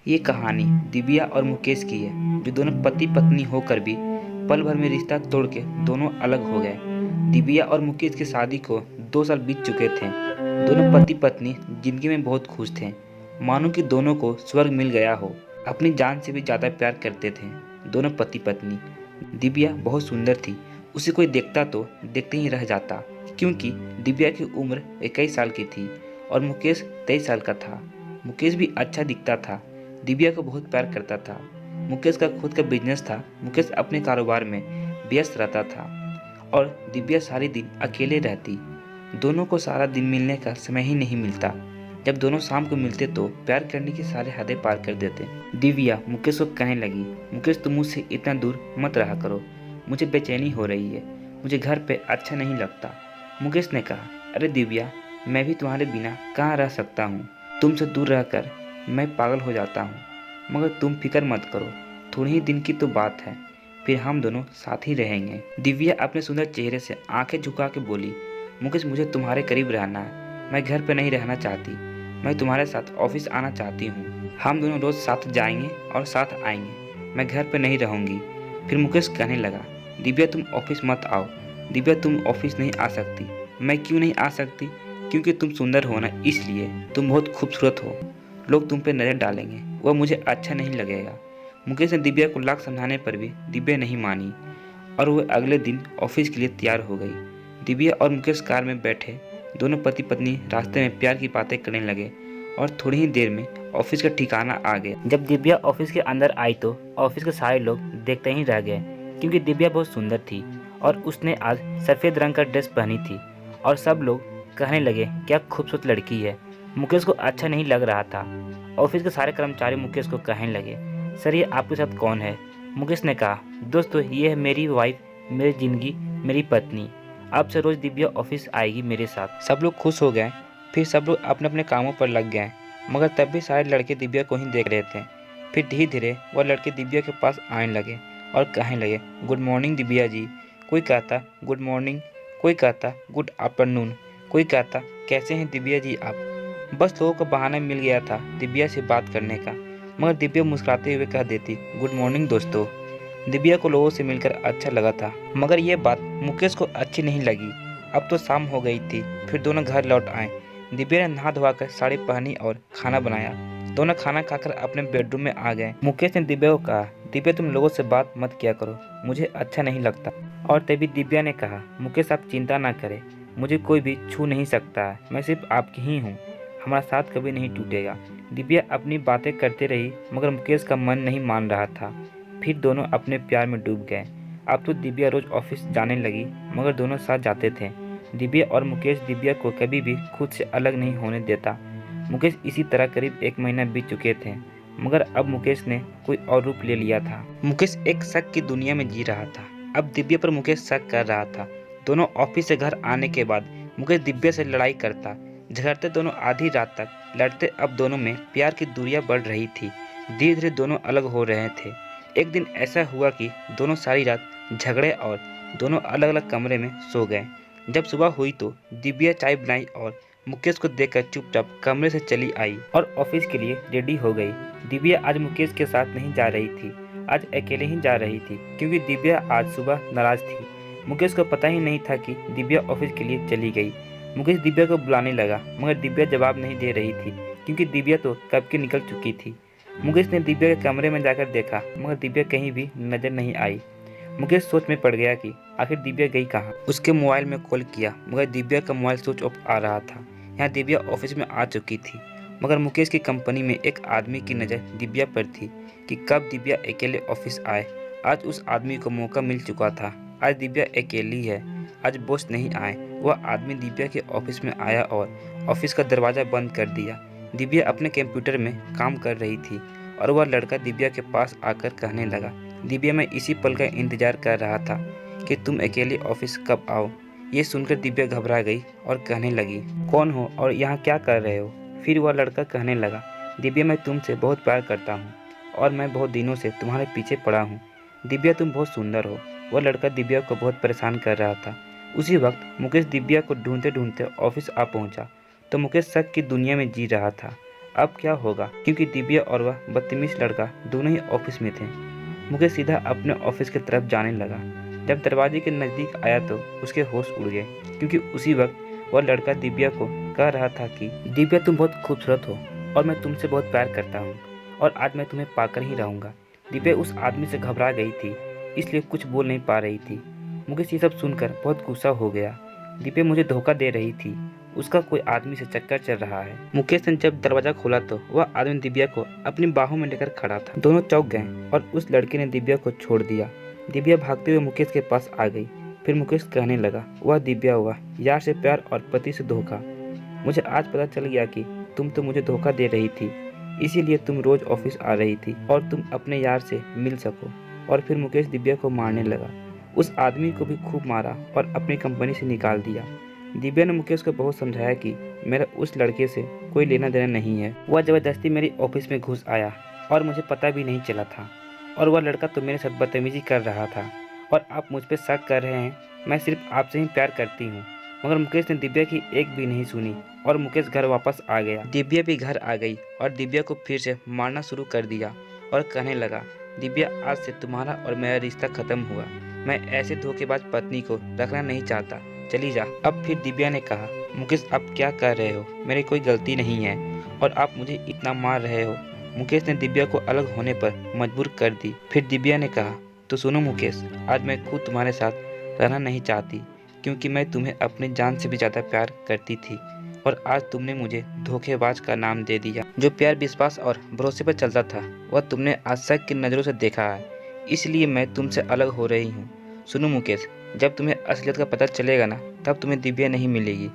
ये कहानी दिव्या और मुकेश की है, जो दोनों पति पत्नी होकर भी पल भर में रिश्ता तोड़ के दोनों अलग हो गए। दिव्या और मुकेश की शादी को 2 साल बीत चुके थे। दोनों पति पत्नी जिंदगी में बहुत खुश थे, मानो कि दोनों को स्वर्ग मिल गया हो। अपनी जान से भी ज्यादा प्यार करते थे दोनों पति पत्नी। दिव्या बहुत सुंदर थी, उसे कोई देखता तो देखते ही रह जाता, क्योंकि दिव्या की उम्र 21 साल की थी और मुकेश 23 साल का था। मुकेश भी अच्छा दिखता था, दिव्या को बहुत प्यार करता था। मुकेश का खुद का बिजनेस था, मुकेश अपने कारोबार में व्यस्त रहता था और दिव्या सारे दिन अकेले रहती। दोनों को सारा दिन मिलने का समय ही नहीं मिलता। जब दोनों शाम को मिलते तो प्यार करने की सारे हदें पार कर देते। दिव्या मुकेश को कहने लगी, मुकेश तुम मुझसे इतना दूर मत रहा करो, मुझे बेचैनी हो रही है, मुझे घर पे अच्छा नहीं लगता। मुकेश ने कहा, अरे दिव्या, मैं भी तुम्हारे बिना कहाँ रह सकता हूँ, तुमसे दूर रहकर मैं पागल हो जाता हूँ। मगर तुम फिक्र मत करो, थोड़े ही दिन की तो बात है, फिर हम दोनों साथ ही रहेंगे। दिव्या अपने सुंदर चेहरे से आंखें झुका के बोली, मुकेश मुझे तुम्हारे करीब रहना है, मैं घर पे नहीं रहना चाहती, मैं तुम्हारे साथ ऑफिस आना चाहती हूँ। हम दोनों रोज साथ जाएंगे और साथ आएंगे, मैं घर पे नहीं रहूँगी। फिर मुकेश कहने लगा, दिव्या तुम ऑफिस मत आओ, दिव्या तुम ऑफिस नहीं आ सकती। मैं क्यों नहीं आ सकती? क्योंकि तुम सुंदर हो ना, इसलिए। तुम बहुत खूबसूरत हो, लोग तुम पे नजर डालेंगे, वह मुझे अच्छा नहीं लगेगा। मुकेश ने दिव्या को लाख समझाने पर भी दिव्या नहीं मानी और वह अगले दिन ऑफिस के लिए तैयार हो गई। दिव्या और मुकेश कार में बैठे दोनों पति पत्नी रास्ते में प्यार की बातें करने लगे और थोड़ी ही देर में ऑफिस का ठिकाना आ गया। जब दिव्या ऑफिस के अंदर आई तो ऑफिस के सारे लोग देखते ही रह गए, क्योंकि दिव्या बहुत सुंदर थी और उसने आज सफेद रंग का ड्रेस पहनी थी और सब लोग कहने लगे, क्या खूबसूरत लड़की है। मुकेश को अच्छा नहीं लग रहा था। ऑफिस के सारे कर्मचारी मुकेश को कहने लगे, सर ये आपके साथ कौन है? मुकेश ने कहा, दोस्तों ये है मेरी वाइफ, मेरी जिंदगी, मेरी पत्नी। अब से रोज दिव्या ऑफिस आएगी मेरे साथ। सब लोग खुश हो गए। फिर सब लोग अपने अपने कामों पर लग गए, मगर तब भी सारे लड़के दिव्या को ही देख रहे थे। फिर धीरे धीरे वह लड़के दिव्या के पास आने लगे और कहने लगे, गुड मॉर्निंग दिव्या जी। कोई कहता गुड मॉर्निंग, कोई कहता गुड आफ्टरनून, कोई कहता कैसे हैं दिव्या जी आप। बस लोगों को बहाना मिल गया था दिव्या से बात करने का, मगर दिव्या मुस्कुराते हुए कह देती, गुड मॉर्निंग दोस्तों। दिव्या को लोगों से मिलकर अच्छा लगा था, मगर यह बात मुकेश को अच्छी नहीं लगी। अब तो शाम हो गई थी। फिर दोनों घर लौट आए। दिव्या ने नहा धोकर साड़ी पहनी और खाना बनाया। दोनों खाना खाकर अपने बेडरूम में आ गए। मुकेश ने दिव्या को कहा, दिव्या तुम लोगों से बात मत किया करो, मुझे अच्छा नहीं लगता। और तभी दिव्या ने कहा, मुकेश आप चिंता ना करें, मुझे कोई भी छू नहीं सकता है, मैं सिर्फ आपकी ही हूँ, हमारा साथ कभी नहीं टूटेगा। दिव्या अपनी बातें करते रही, मगर मुकेश का मन नहीं मान रहा था। फिर दोनों अपने प्यार में डूब गए। अब तो दिव्या रोज ऑफिस जाने लगी, मगर दोनों साथ जाते थे। दिव्या और मुकेश दिव्या को कभी भी खुद से अलग नहीं होने देता। मुकेश इसी तरह करीब 1 महीना बीत चुके थे, मगर अब मुकेश ने कोई और रूप ले लिया था। मुकेश एक शक की दुनिया में जी रहा था। अब दिव्या पर मुकेश शक कर रहा था। दोनों ऑफिस से घर आने के बाद मुकेश दिव्या से लड़ाई करता, झगड़ते दोनों आधी रात तक लड़ते। अब दोनों में प्यार की दूरियां बढ़ रही थी। धीरे धीरे दोनों अलग हो रहे थे। एक दिन ऐसा हुआ कि दोनों सारी रात झगड़े और दोनों अलग अलग कमरे में सो गए। जब सुबह हुई तो दिव्या चाय बनाई और मुकेश को देखकर चुपचाप कमरे से चली आई और ऑफिस के लिए रेडी हो गई। दिव्या आज मुकेश के साथ नहीं जा रही थी, आज अकेले ही जा रही थी, क्योंकि दिव्या आज सुबह नाराज थी। मुकेश को पता ही नहीं था कि दिव्या ऑफिस के लिए चली गई। मुकेश दिव्या को बुलाने लगा, मगर दिव्या जवाब नहीं दे रही थी, क्योंकि दिव्या तो कब की निकल चुकी थी। मुकेश ने दिव्या के कमरे में जाकर देखा, मगर दिव्या कहीं भी नजर नहीं आई। मुकेश सोच में पड़ गया कि आखिर दिव्या गई कहाँ। उसके मोबाइल में कॉल किया, मगर दिव्या का मोबाइल स्विच ऑफ आ रहा था। यहाँ दिव्या ऑफिस में आ चुकी थी, मगर मुकेश की कंपनी में एक आदमी की नज़र दिव्या पर थी कि कब दिव्या अकेले ऑफिस आए। आज उस आदमी को मौका मिल चुका था। आज दिव्या अकेली है, आज बॉस नहीं आए। वह आदमी दिव्या के ऑफिस में आया और ऑफिस का दरवाज़ा बंद कर दिया। दिव्या अपने कंप्यूटर में काम कर रही थी और वह लड़का दिव्या के पास आकर कहने लगा, दिव्या मैं इसी पल का इंतजार कर रहा था कि तुम अकेले ऑफिस कब आओ। ये सुनकर दिव्या घबरा गई और कहने लगी, कौन हो और यहाँ क्या कर रहे हो? फिर वह लड़का कहने लगा, दिव्या मैं तुमसे बहुत प्यार करता हूँ और मैं बहुत दिनों से तुम्हारे पीछे पड़ा हूँ। दिव्या तुम बहुत सुंदर हो। वह लड़का दिव्या को बहुत परेशान कर रहा था। उसी वक्त मुकेश दिव्या को ढूंढते ढूंढते ऑफिस आ पहुंचा तो मुकेश शक की दुनिया में जी रहा था। अब क्या होगा, क्योंकि दिव्या और वह बदतमीज लड़का दोनों ही ऑफिस में थे। मुकेश सीधा अपने ऑफिस की तरफ जाने लगा। जब दरवाजे के नज़दीक आया तो उसके होश उड़ गए, क्योंकि उसी वक्त वह लड़का दिव्या को कह रहा था कि दिव्या तुम बहुत खूबसूरत हो और मैं तुमसे बहुत प्यार करता हूँ और आज मैं तुम्हें पाकर ही रहूँगा। दिव्या उस आदमी से घबरा गई थी, इसलिए कुछ बोल नहीं पा रही थी। मुकेश ये सब सुनकर बहुत गुस्सा हो गया। दिव्या मुझे धोखा दे रही थी, उसका कोई आदमी से चक्कर चल रहा है। मुकेश ने जब दरवाजा खोला तो वह आदमी दिव्या को अपनी बाहों में लेकर खड़ा था। दोनों चौंक गए और उस लड़के ने दिव्या को छोड़ दिया। दिव्या भागते हुए मुकेश के पास आ गई। फिर मुकेश कहने लगा, वह दिव्या हुआ यार से प्यार और पति से धोखा। मुझे आज पता चल गया कि तुम तो मुझे धोखा दे रही थी, इसीलिए तुम रोज ऑफिस आ रही थी और तुम अपने यार से मिल सको। और फिर मुकेश दिव्या को मारने लगा। उस आदमी को भी खूब मारा और अपनी कंपनी से निकाल दिया। दिव्या ने मुकेश को बहुत समझाया कि मेरा उस लड़के से कोई लेना देना नहीं है। वह ज़बरदस्ती मेरी ऑफिस में घुस आया और मुझे पता भी नहीं चला था, और वह लड़का तो मेरे साथ बदतमीजी कर रहा था और आप मुझ पर शक कर रहे हैं। मैं सिर्फ आपसे ही प्यार करती हूँ। मगर मुकेश ने दिव्या की एक भी नहीं सुनी और मुकेश घर वापस आ गया। दिव्या भी घर आ गई और दिव्या को फिर से मारना शुरू कर दिया और कहने लगा, दिव्या आज से तुम्हारा और मेरा रिश्ता खत्म हुआ। मैं ऐसे धोखेबाज पत्नी को रखना नहीं चाहता, चली जा। अब फिर दिव्या ने कहा, मुकेश आप क्या कर रहे हो, मेरी कोई गलती नहीं है और आप मुझे इतना मार रहे हो। मुकेश ने दिव्या को अलग होने पर मजबूर कर दी। फिर दिव्या ने कहा, तो सुनो मुकेश, आज मैं खुद तुम्हारे साथ रहना नहीं चाहती, क्योंकि मैं तुम्हें अपनी जान से भी ज़्यादा प्यार करती थी और आज तुमने मुझे धोखेबाज का नाम दे दिया। जो प्यार विश्वास और भरोसे पर चलता था वह तुमने आज शक की नज़रों से देखा है, इसलिए मैं तुमसे अलग हो रही हूँ। सुनो मुकेश, जब तुम्हें असलियत का पता चलेगा ना, तब तुम्हें दिव्या नहीं मिलेगी।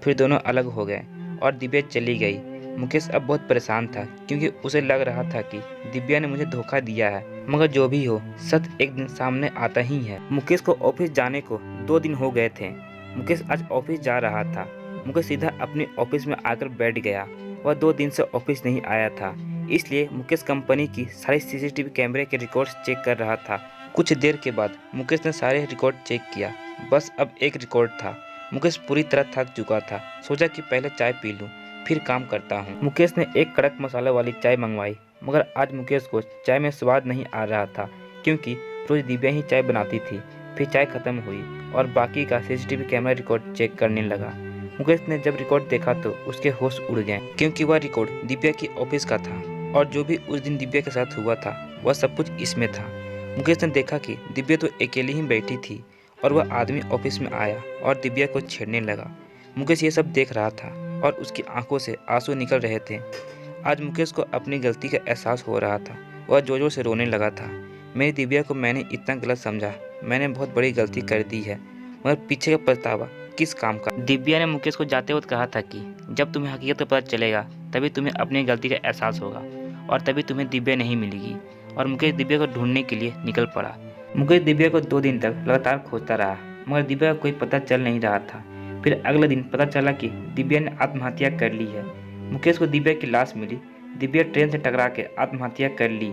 फिर दोनों अलग हो गए और दिव्या चली गई। मुकेश अब बहुत परेशान था, क्योंकि उसे लग रहा था कि दिव्या ने मुझे धोखा दिया है। मगर जो भी हो, सच एक दिन सामने आता ही है। मुकेश को ऑफिस जाने को 2 दिन हो गए थे। मुकेश आज ऑफिस जा रहा था। मुकेश सीधा अपने ऑफिस में आकर बैठ गया। वह 2 दिन से ऑफिस नहीं आया था, इसलिए मुकेश कंपनी की सारी सीसीटीवी कैमरे के रिकॉर्ड्स चेक कर रहा था। कुछ देर के बाद मुकेश ने सारे रिकॉर्ड चेक किया। बस अब एक रिकॉर्ड था। मुकेश पूरी तरह थक चुका था। सोचा कि पहले चाय पी लूं, फिर काम करता हूं। मुकेश ने एक कड़क मसाला वाली चाय मंगवाई, मगर आज मुकेश को चाय में स्वाद नहीं आ रहा था, क्योंकि रोज दिव्या ही चाय बनाती थी। फिर चाय खत्म हुई और बाकी का सीसीटीवी कैमरा रिकॉर्ड चेक करने लगा। मुकेश ने जब रिकॉर्ड देखा तो उसके होश उड़ गए, क्योंकि वह रिकॉर्ड दिव्या की ऑफिस का था और जो भी उस दिन दिव्या के साथ हुआ था वह सब कुछ इसमें था। मुकेश ने देखा कि दिव्या तो अकेली ही बैठी थी और वह आदमी ऑफिस में आया और दिव्या को छेड़ने लगा। मुकेश ये सब देख रहा था और उसकी आंखों से आंसू निकल रहे थे। आज मुकेश को अपनी गलती का एहसास हो रहा था। वह जोर जोर से रोने लगा था। मेरी दिव्या को मैंने इतना गलत समझा, मैंने बहुत बड़ी गलती कर दी है, मगर पीछे का पछतावा किस काम का। दिव्या ने मुकेश को जाते वक्त कहा था कि जब तुम्हें हकीकत का पता चलेगा तभी तुम्हें अपनी गलती का एहसास होगा और तभी तुम्हें दिव्या नहीं मिलेगी। और मुकेश दिव्या को ढूंढने के लिए निकल पड़ा। मुकेश दिव्या को 2 दिन तक लगातार खोजता रहा, मगर दिव्या का कोई पता चल नहीं रहा था। फिर अगले दिन पता चला कि दिव्या ने आत्महत्या कर ली है। मुकेश को दिव्या की लाश मिली। दिव्या ट्रेन से टकरा के आत्महत्या कर ली।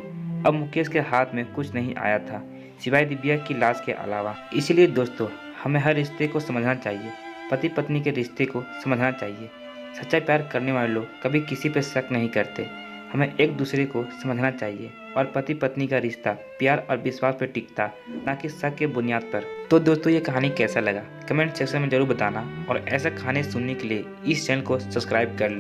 अब मुकेश के हाथ में कुछ नहीं आया था सिवाय दिव्या की लाश के अलावा। इसलिए दोस्तों, हमें हर रिश्ते को समझना चाहिए। पति पत्नी के रिश्ते को समझना चाहिए। सच्चा प्यार करने वाले लोग कभी किसी पर शक नहीं करते। हमें एक दूसरे को समझना चाहिए और पति पत्नी का रिश्ता प्यार और विश्वास पर टिकता, ना कि शक के बुनियाद पर। तो दोस्तों, ये कहानी कैसा लगा कमेंट सेक्शन में जरूर बताना और ऐसा कहानी सुनने के लिए इस चैनल को सब्सक्राइब कर लें।